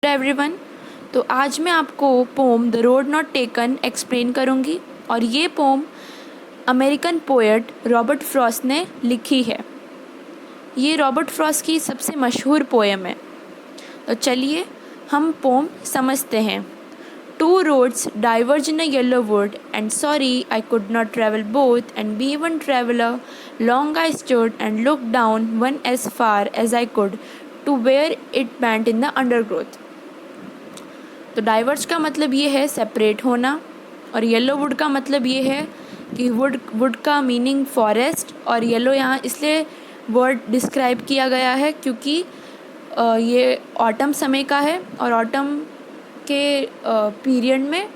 Everyone. तो आज मैं आपको poem the road not taken explain करूँगी और ये poem American poet Robert Frost ने लिखी है। ये रॉबर्ट फ्रॉस्ट की सबसे मशहूर पोएम है। तो चलिए हम पोम समझते हैं। Two roads diverge in a yellow wood, and sorry I could not travel both, and be one traveler. Long I stood and looked down one as far as I could, to where it bent in the undergrowth. तो diverge का मतलब ये है separate होना, और yellow would का मतलब ये है कि वुड का मीनिंग फॉरेस्ट, और येलो यहाँ इसलिए वर्ड डिस्क्राइब किया गया है क्योंकि ये ऑटम समय का है, और ऑटम के पीरियड में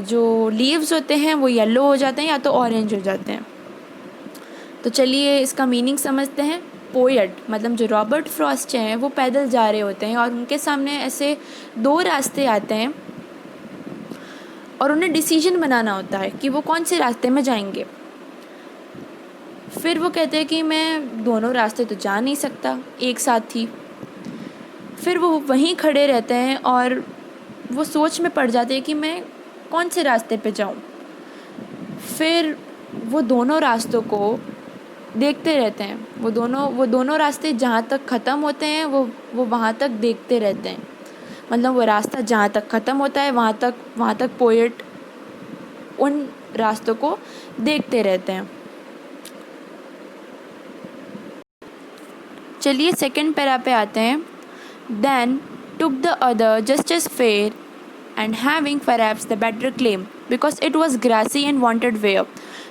जो लीव्स होते हैं वो येलो हो जाते हैं या तो ऑरेंज हो जाते हैं। तो चलिए इसका मीनिंग समझते हैं। पोएट मतलब जो रॉबर्ट फ्रॉस्ट हैं वो पैदल जा रहे होते हैं और उनके सामने ऐसे दो रास्ते आते हैं और उन्हें डिसीजन बनाना होता है कि वो कौन से रास्ते में जाएंगे। फिर वो कहते हैं कि मैं दोनों रास्ते तो जा नहीं सकता एक साथ ही। फिर वो वहीं खड़े रहते हैं और वो सोच में पड़ जाते हैं कि मैं कौन से रास्ते पे जाऊं। फिर वो दोनों रास्तों को देखते रहते हैं। वो दोनों रास्ते जहाँ तक ख़त्म होते हैं वो वहाँ तक देखते रहते हैं। मतलब वो रास्ता जहाँ तक ख़त्म होता है वहाँ तक पोएट उन रास्तों को देखते रहते हैं। चलिए सेकंड पैरा पे आते हैं। Then took the other just as fair, and having perhaps the better claim, because it was grassy and wanted wear.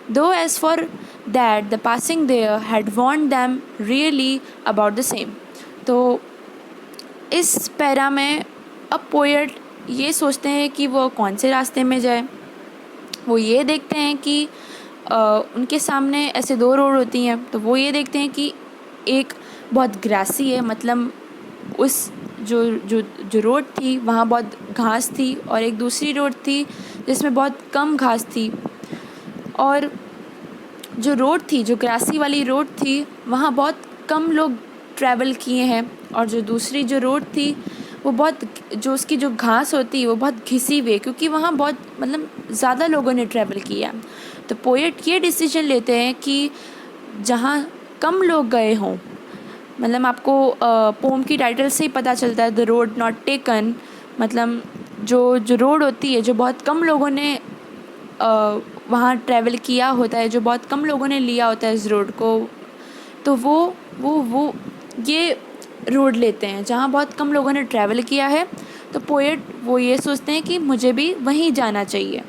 Though as for that the passing there had warned them really about the same. तो इस para में अब poet ये सोचते हैं कि वो कौन से रास्ते में जाए। वो ये देखते हैं कि उनके सामने ऐसे दो रोड होती हैं, तो वो ये देखते हैं कि एक बहुत ग्रासी है, मतलब उस जो रोड थी वहाँ बहुत घास थी, और एक दूसरी रोड थी जिसमें बहुत कम घास थी। और जो रोड थी, जो ग्रासी वाली रोड थी, वहाँ बहुत कम लोग ट्रैवल किए हैं, और जो दूसरी जो रोड थी वो बहुत जो उसकी जो घास होती है वो बहुत घिसी हुई है, क्योंकि वहाँ बहुत मतलब ज़्यादा लोगों ने ट्रैवल किया। तो पोएट ये डिसीजन लेते हैं कि जहाँ कम लोग गए हों, मतलब आपको पोम की टाइटल से ही पता चलता है द रोड नॉट टेकन, मतलब जो रोड होती है जो बहुत कम लोगों ने वहाँ ट्रैवल किया होता है, जो बहुत कम लोगों ने लिया होता है इस रोड को, तो वो ये रोड लेते हैं जहाँ बहुत कम लोगों ने ट्रैवल किया है। तो पोएट वो ये सोचते हैं कि मुझे भी वहीं जाना चाहिए,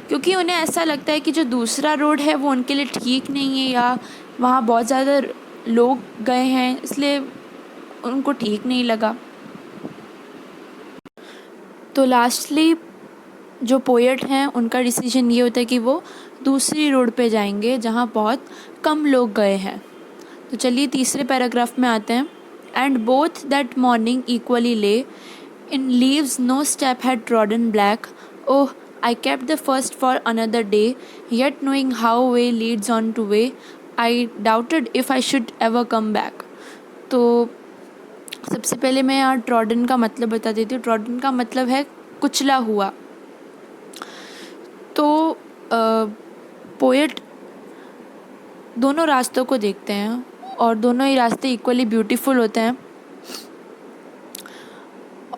क्योंकि उन्हें ऐसा लगता है कि जो दूसरा रोड है वो उनके लिए ठीक नहीं है, या वहाँ बहुत ज़्यादा लोग गए हैं इसलिए उनको ठीक नहीं लगा। तो लास्टली जो पोएट हैं उनका डिसीजन ये होता है कि वो दूसरी रोड पे जाएंगे जहाँ बहुत कम लोग गए हैं। तो चलिए तीसरे पैराग्राफ में आते हैं। And both that morning equally lay in leaves no step had trodden black, oh I kept the first for another day, yet knowing how way leads on to way, I doubted if I should ever come back. तो सबसे पहले मैं यहाँ trodden का मतलब बता देती हूँ। ट्रॉडन का मतलब है कुचला हुआ। तो पोएट दोनों रास्तों को देखते हैं और दोनों ही रास्ते इक्वली ब्यूटीफुल होते हैं।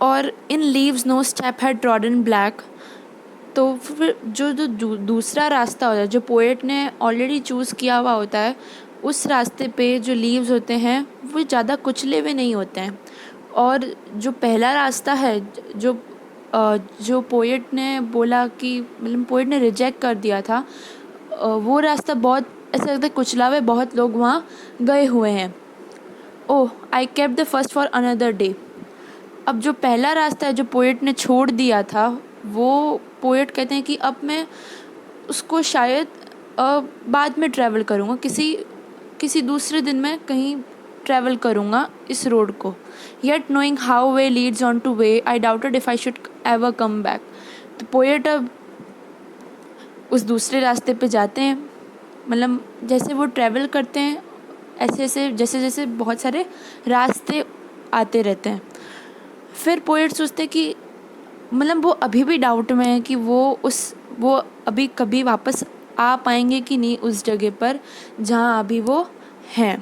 और in leaves no step had trodden black, तो फिर जो दूसरा रास्ता होता है जो पोएट ने ऑलरेडी चूज़ किया हुआ होता है, उस रास्ते पे जो लीव्स होते हैं वो ज़्यादा कुचले हुए नहीं होते हैं। और जो पहला रास्ता है जो पोएट ने बोला कि मतलब पोएट ने रिजेक्ट कर दिया था, वो रास्ता बहुत ऐसा लगता है कुचला हुआ, बहुत लोग वहाँ गए हुए हैं। Oh I kept the first for another day. अब जो पहला रास्ता है जो पोएट ने छोड़ दिया था, वो पोएट कहते हैं कि अब मैं उसको शायद बाद में ट्रैवल करूँगा, किसी दूसरे दिन में कहीं ट्रैवल करूँगा इस रोड को। Yet knowing how way leads on to way, I doubted if I should ever come back. तो पोएट अब उस दूसरे रास्ते पे जाते हैं, मतलब जैसे वो ट्रैवल करते हैं ऐसे जैसे बहुत सारे रास्ते आते रहते हैं। फिर पोएट सोचते कि मतलब वो अभी भी डाउट में है कि वो अभी कभी वापस आ पाएंगे कि नहीं उस जगह पर जहाँ अभी वो हैं।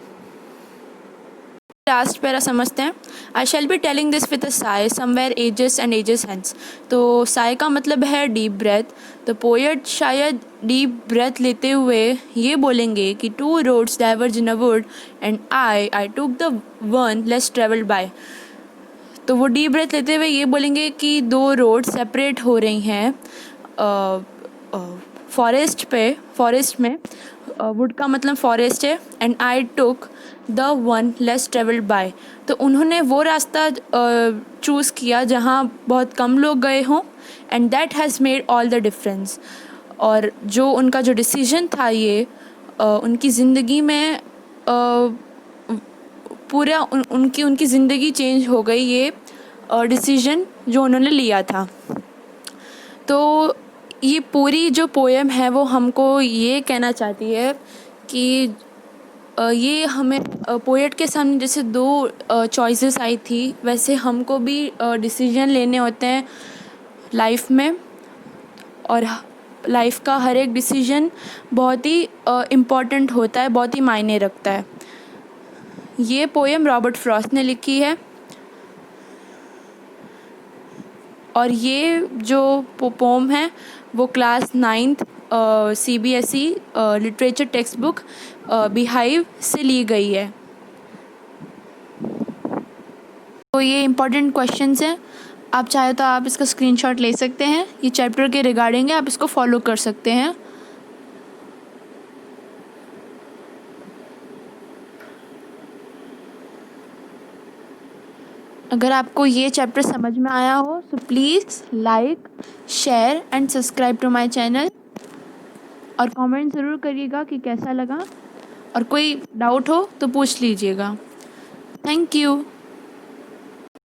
लास्ट पैरा समझते हैं। I shall be telling this with a sigh somewhere ages and ages hence. तो साई का मतलब है डीप ब्रेथ। तो पोएट शायद डीप ब्रेथ लेते हुए ये बोलेंगे कि two roads diverge in a wood and I took the one less travelled by. तो वो डीप ब्रेथ लेते हुए ये बोलेंगे कि दो रोड सेपरेट हो रही हैं फॉरेस्ट में। वुड का मतलब फॉरेस्ट है and I took the one less travelled by. तो उन्होंने वो रास्ता चूज़ किया जहाँ बहुत कम लोग गए हों and that has made all the difference. और जो उनका जो डिसीजन था ये उनकी ज़िंदगी में पूरा उनकी ज़िंदगी चेंज हो गई ये डिसीजन जो उन्होंने लिया था। तो ये पूरी जो पोएम है वो हमको ये कहना चाहती है कि ये हमें पोएट के सामने जैसे दो चॉइसेस आई थी वैसे हमको भी डिसीजन लेने होते हैं लाइफ में। और लाइफ का हर एक डिसीजन बहुत ही इम्पॉर्टेंट होता है, बहुत ही मायने रखता है। ये पोएम रॉबर्ट फ्रॉस्ट ने लिखी है और ये जो पोम है वो class 9th CBSE literature text book beehive से ली गई है। तो ये इम्पॉर्टेंट क्वेश्चंस हैं, आप चाहे तो आप इसका स्क्रीनशॉट ले सकते हैं। ये चैप्टर के रिगार्डिंग है, आप इसको फॉलो कर सकते हैं। अगर आपको ये चैप्टर समझ में आया हो तो please like share and subscribe to my channel और कमेंट ज़रूर करिएगा कि कैसा लगा और कोई डाउट हो तो पूछ लीजिएगा। Thank you.